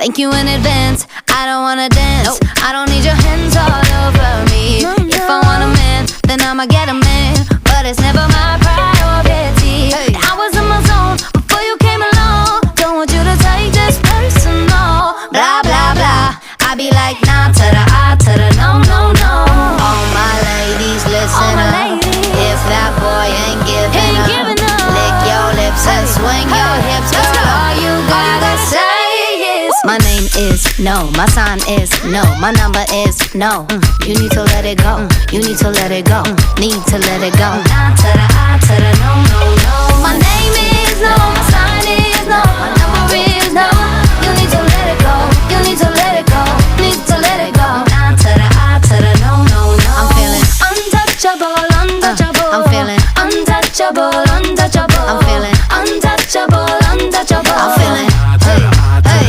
Thank you in advance, I don't wanna dance. Nope. I don't need your hands all over me. No, If no. I want a man, then I'ma get a man. But it's never my priority. Hey. I was in my zone before you came along. Don't want you to take this personal. Blah, blah, blah. I be like, nah to the I to the no, no, no. All my ladies, listen All my up. ladies. If that boy ain't giving Ain't up, giving up. lick your lips and swing your hips, Let's girl. go. All you gotta say is, my name is no, my sign is no, my number is no. You need to let it go, you need to let it go, need to let it go. Nah to the I to the no, no, no. My name is no, my sign is no.